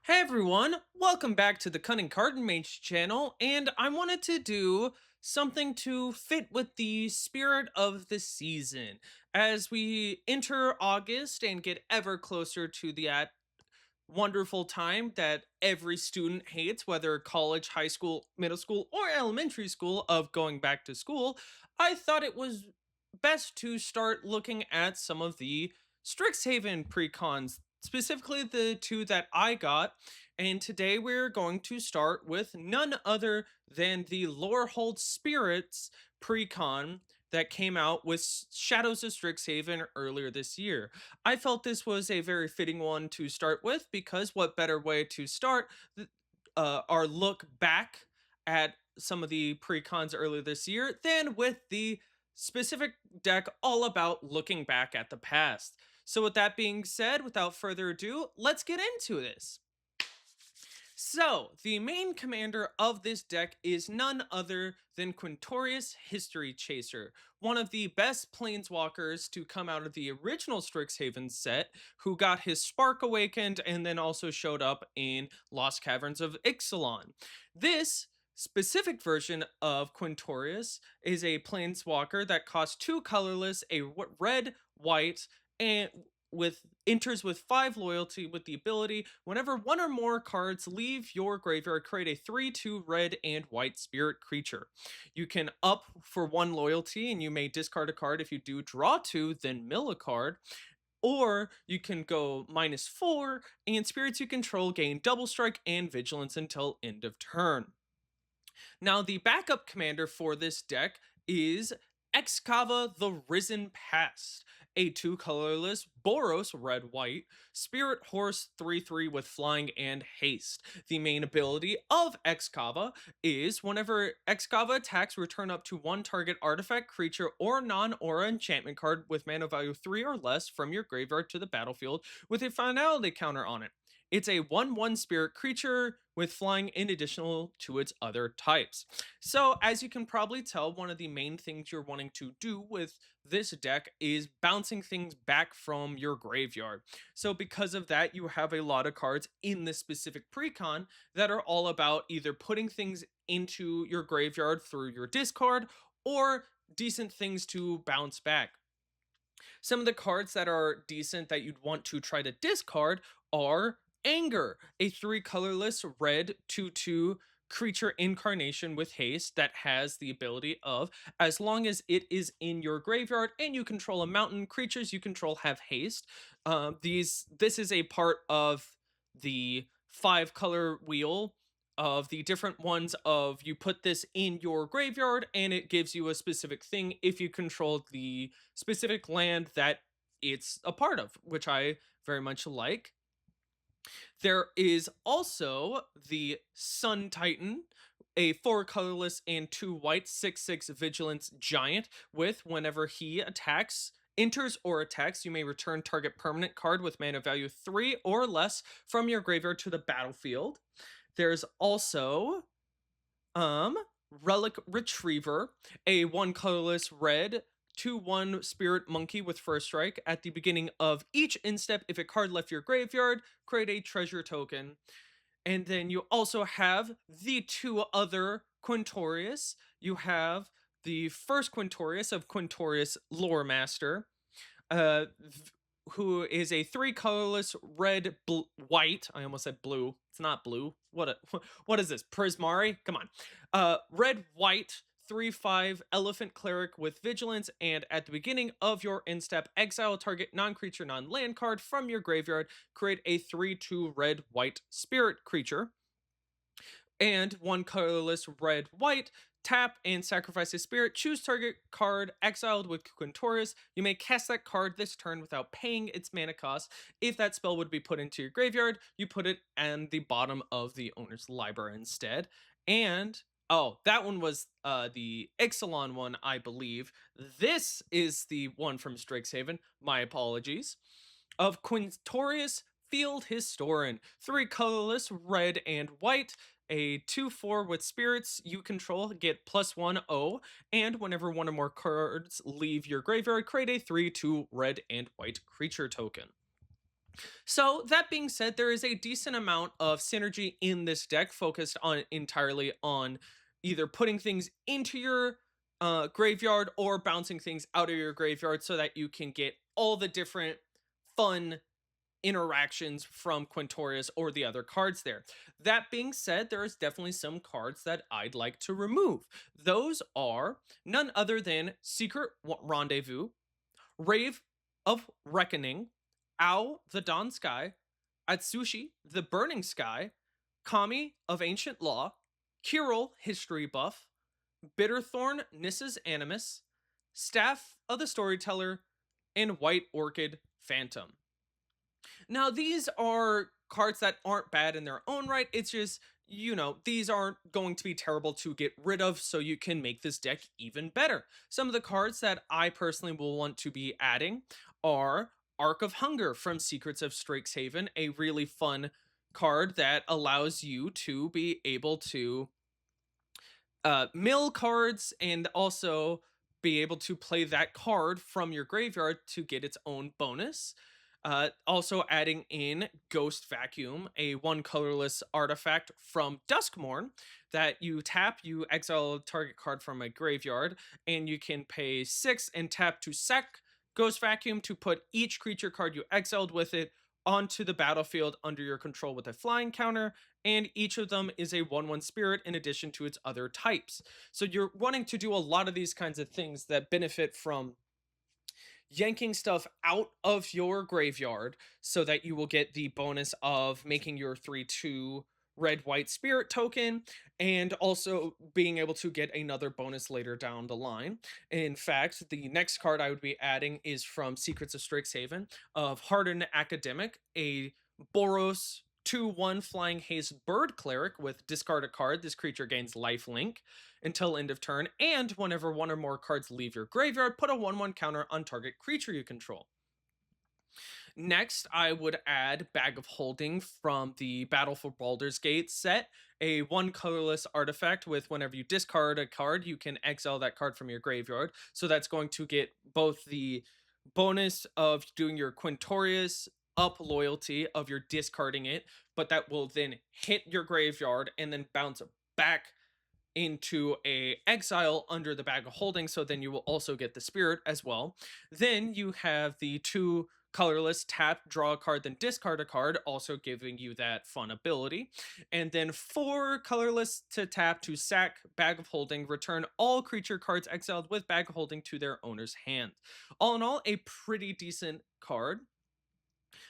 Hey everyone, welcome back to the Cunning Carton Mage channel, and I wanted to do something to fit with the spirit of the season as we enter August and get ever closer to the wonderful time that every student hates, whether college, high school, middle school, or elementary school, of going back to school. I thought it was best to start looking at some of the Strixhaven precons, specifically the two that I got. And today we're going to start with none other than the Lorehold Spirits precon that came out with Shadows of Strixhaven earlier this year. I felt this was a very fitting one to start with because what better way to start our look back at some of the precons earlier this year than with the specific deck all about looking back at the past. So, with that being said, without further ado, let's get into this. So, the main commander of this deck is none other than Quintorius History Chaser, one of the best planeswalkers to come out of the original Strixhaven set, who got his spark awakened and then also showed up in Lost Caverns of Ixalan. This specific version of Quintorius is a planeswalker that costs two colorless, a red, white, and with enters with 5 loyalty with the ability whenever one or more cards leave your graveyard, create a 3/2 red and white spirit creature. You can up for 1 loyalty and you may discard a card. If you do draw 2, then mill a card. Or you can go -4 and spirits you control gain double strike and vigilance until end of turn. Now, the backup commander for this deck is Excava the Risen Past, a 2 colorless Boros red white spirit horse 3/3 with flying and haste. The main ability of Excava is whenever Excava attacks, return up to 1 target artifact, creature, or non aura enchantment card with mana value 3 or less from your graveyard to the battlefield with a finality counter on it. It's a 1/1 spirit creature with flying in additional to its other types. So, as you can probably tell, one of the main things you're wanting to do with this deck is bouncing things back from your graveyard. So, because of that, you have a lot of cards in this specific precon that are all about either putting things into your graveyard through your discard or decent things to bounce back. Some of the cards that are decent that you'd want to try to discard are Anger, a 3 colorless red 2/2 creature incarnation with haste that has the ability of, as long as it is in your graveyard and you control a mountain, creatures you control have haste. This is a part of the 5 color wheel of the different ones of you put this in your graveyard and it gives you a specific thing if you control the specific land that it's a part of, which I very much like. There is also the Sun Titan, a 4 colorless and 2 white 6/6 vigilance giant with whenever he attacks, enters or attacks, you may return target permanent card with mana value 3 or less from your graveyard to the battlefield. There's also um Relic Retriever, a 1 colorless red 2/1 spirit monkey with first strike. At the beginning of each instep, if a card left your graveyard, create a treasure token. And then you also have the 2 other Quintorius. You have the first Quintorius of Quintorius Lore Master, uh, who is a 3 colorless red white. I almost said blue. It's not blue. What is this? Prismari? Come on. Red white 3/5 elephant cleric with vigilance, and at the beginning of your end step, exile target non-creature non-land card from your graveyard. Create a 3/2 red white spirit creature. And 1 colorless red white, tap and sacrifice a spirit, choose target card exiled with Quintorius. You may cast that card this turn without paying its mana cost. If that spell would be put into your graveyard, you put it in the bottom of the owner's library instead. And oh, that one was the Ixalan one, I believe. This is the one from Strixhaven. My apologies. Of Quintorius Field Historian, 3 colorless red and white, a 2/4 with spirits you control get +1/0, and whenever one or more cards leave your graveyard, create a 3/2 red and white creature token. So that being said, there is a decent amount of synergy in this deck focused on entirely on either putting things into your graveyard or bouncing things out of your graveyard so that you can get all the different fun interactions from Quintorius or the other cards there. That being said, there is definitely some cards that I'd like to remove. Those are none other than Rendezvous, Rave of Reckoning, Ao the Dawn Sky, Atsushi the Burning Sky, Kami of Ancient Law, Kirill History Buff, Bitterthorn Nissa's Animus, Staff of the Storyteller, and White Orchid Phantom. Now, these are cards that aren't bad in their own right. It's just, these aren't going to be terrible to get rid of, so you can make this deck even better. Some of the cards that I personally will want to be adding are Arc of Hunger from Secrets of Strixhaven, a really fun card that allows you to be able to mill cards and also be able to play that card from your graveyard to get its own bonus. Also adding in Ghost Vacuum, a one colorless artifact from Duskmourn that you tap, you exile a target card from a graveyard, and you can pay 6 and tap to sack Ghost Vacuum to put each creature card you exiled with it onto the battlefield under your control with a flying counter, and each of them is a 1/1 spirit in addition to its other types. So you're wanting to do a lot of these kinds of things that benefit from yanking stuff out of your graveyard so that you will get the bonus of making your 3/2 red white spirit token and also being able to get another bonus later down the line. In fact, the next card I would be adding is from Secrets of Strixhaven of Hardened Academic, a Boros 2/1 Flying Haze Bird Cleric with discard a card. This creature gains life link until end of turn, and whenever one or more cards leave your graveyard, put a 1/1 counter on target creature you control. Next, I would add Bag of Holding from the Battle for Baldur's Gate set, a one colorless artifact with whenever you discard a card, you can exile that card from your graveyard. So that's going to get both the bonus of doing your Quintorius up loyalty of your discarding it, but that will then hit your graveyard and then bounce back into a exile under the Bag of Holding, so then you will also get the spirit as well. Then you have the two colorless tap, draw a card, then discard a card, also giving you that fun ability. And then four colorless to tap to sack Bag of Holding, return all creature cards exiled with Bag of Holding to their owner's hand. All in all, a pretty decent card.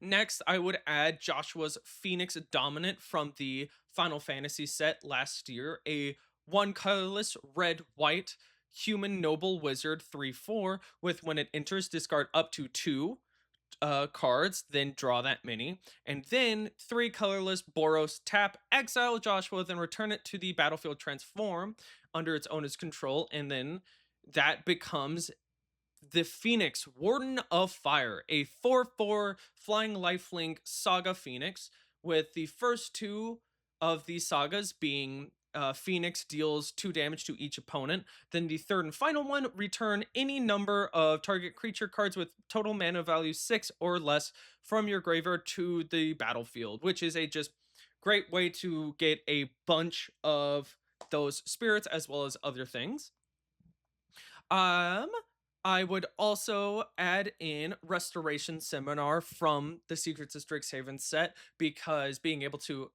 Next, I would add Joshua's Phoenix Dominant from the Final Fantasy set last year, a one colorless red white human noble wizard 3/4 with when it enters discard up to two cards, then draw that many, and then three colorless Boros tap, exile Joshua, then return it to the battlefield transform under its owner's control, and then that becomes the Phoenix, Warden of Fire, a 4/4 flying lifelink saga Phoenix, with the first two of these sagas being Phoenix deals 2 damage to each opponent. Then the third and final one, return any number of target creature cards with total mana value 6 or less from your graveyard to the battlefield, which is a just great way to get a bunch of those spirits as well as other things. Um, I would also add in Restoration Seminar from the Secrets of Strixhaven set because being able to,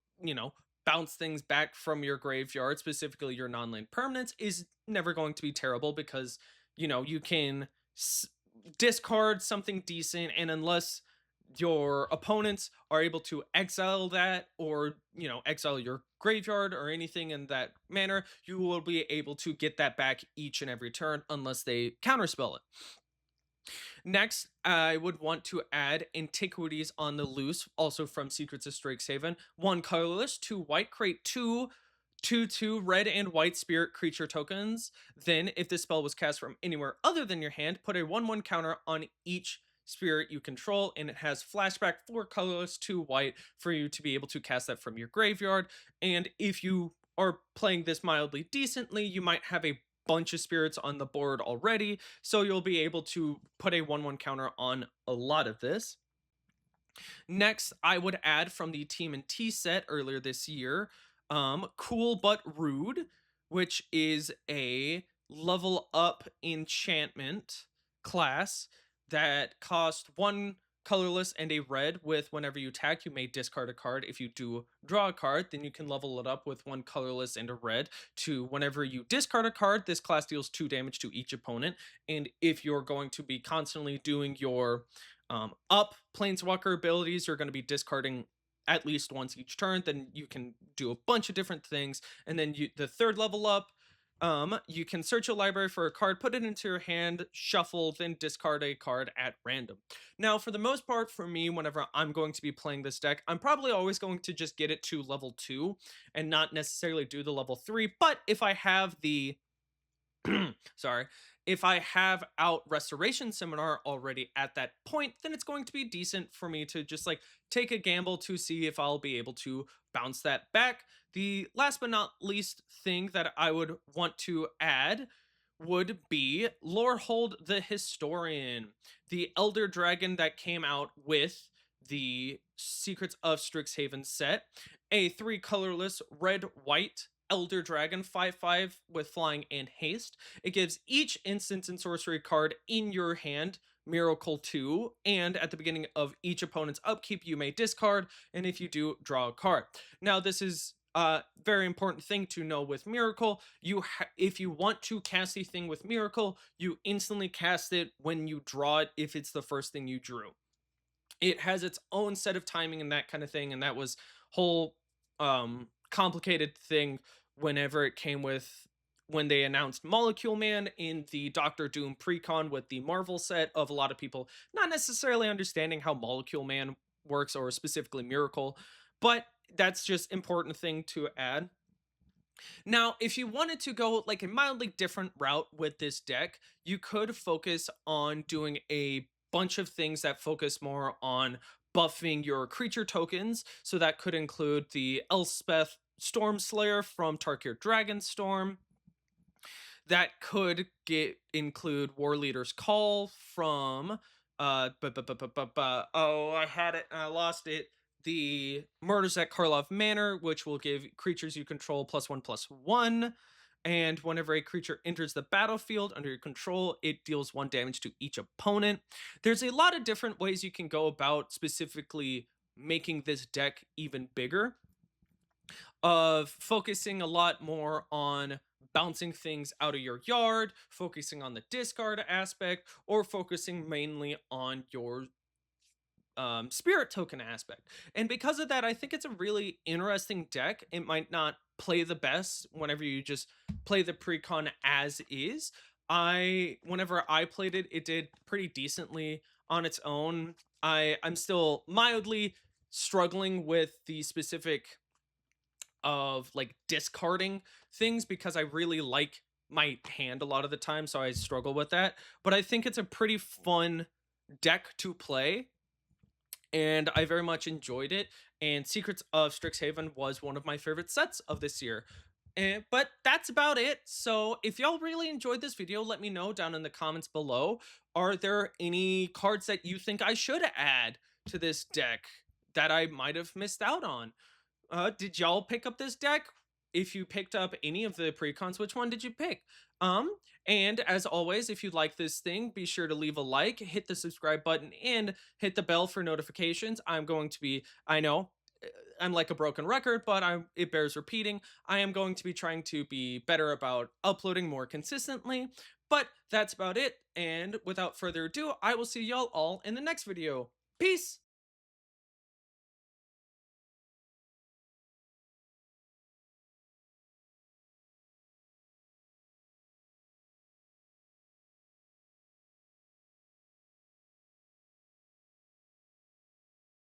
bounce things back from your graveyard, specifically your non-land permanents, is never going to be terrible because, you can s- discard something decent, and unless your opponents are able to exile that or exile your graveyard or anything in that manner, you will be able to get that back each and every turn unless they counterspell it. Next, I would want to add Antiquities on the Loose, also from Secrets of Strixhaven. One colorless, two white, create two red and white spirit creature tokens. Then, if this spell was cast from anywhere other than your hand, put a 1/1 counter on each spirit you control, and it has flashback, four colorless, two white, for you to be able to cast that from your graveyard. And if you are playing this mildly decently, you might have a bunch of spirits on the board already, so you'll be able to put a 1/1 counter on a lot of this. Next, I would add from the Team and T set earlier this year, Cool But Rude, which is a level up enchantment class that cost one colorless and a red. With whenever you attack, you may discard a card. If you do draw a card, then you can level it up with one colorless and a red to whenever you discard a card, this class deals 2 damage to each opponent. And if you're going to be constantly doing your up planeswalker abilities, you're going to be discarding at least once each turn. Then you can do a bunch of different things. And then the third level up, you can search a library for a card, put it into your hand, shuffle, then discard a card at random. Now, for the most part, for me, whenever I'm going to be playing this deck, I'm probably always going to just get it to level 2 and not necessarily do the level 3. But if I have the sorry, if I have out Restoration Seminar already at that point, then it's going to be decent for me to just like take a gamble to see if I'll be able to bounce that back. The last but not least thing that I would want to add would be Lorehold the Historian, the Elder Dragon that came out with the Secrets of Strixhaven set, a 3 colorless red white Elder Dragon 5/5 with flying and haste. It gives each instant and sorcery card in your hand Miracle 2, and at the beginning of each opponent's upkeep, you may discard, and if you do, draw a card. Now, this is a very important thing to know with Miracle. If you want to cast a thing with Miracle, you instantly cast it when you draw it if it's the first thing you drew. It has its own set of timing and that kind of thing, and that was whole complicated thing whenever it came with when they announced Molecule Man in the Doctor Doom precon with the Marvel set, of a lot of people not necessarily understanding how Molecule Man works, or specifically Miracle, but that's just important thing to add. Now, if you wanted to go like a mildly different route with this deck, you could focus on doing a bunch of things that focus more on buffing your creature tokens. So that could include the Elspeth Stormslayer from Tarkir Dragonstorm, that could get include War Leader's Call from oh, I had it and I lost it. The Murders at Karlov Manor, which will give creatures you control +1/+1. And whenever a creature enters the battlefield under your control, it deals 1 damage to each opponent. There's a lot of different ways you can go about specifically making this deck even bigger, of focusing a lot more on bouncing things out of your yard, focusing on the discard aspect, or focusing mainly on your spirit token aspect. And because of that, I think it's a really interesting deck. It might not play the best whenever you just play the precon as is. Whenever I played it, it did pretty decently on its own. I'm still mildly struggling with the specific of like discarding things because I really like my hand a lot of the time, so I struggle with that. But I think it's a pretty fun deck to play, and I very much enjoyed it. And Secrets of Strixhaven was one of my favorite sets of this year. But that's about it. So if y'all really enjoyed this video, let me know down in the comments below. Are there any cards that you think I should add to this deck that I might have missed out on? Did y'all pick up this deck? If you picked up any of the precons, which one did you pick? Um, and as always, if you like this thing, be sure to leave a like, hit the subscribe button, and hit the bell for notifications. I know, I'm like a broken record, but it bears repeating. I am going to be trying to be better about uploading more consistently. But that's about it. And without further ado, I will see y'all all in the next video. Peace!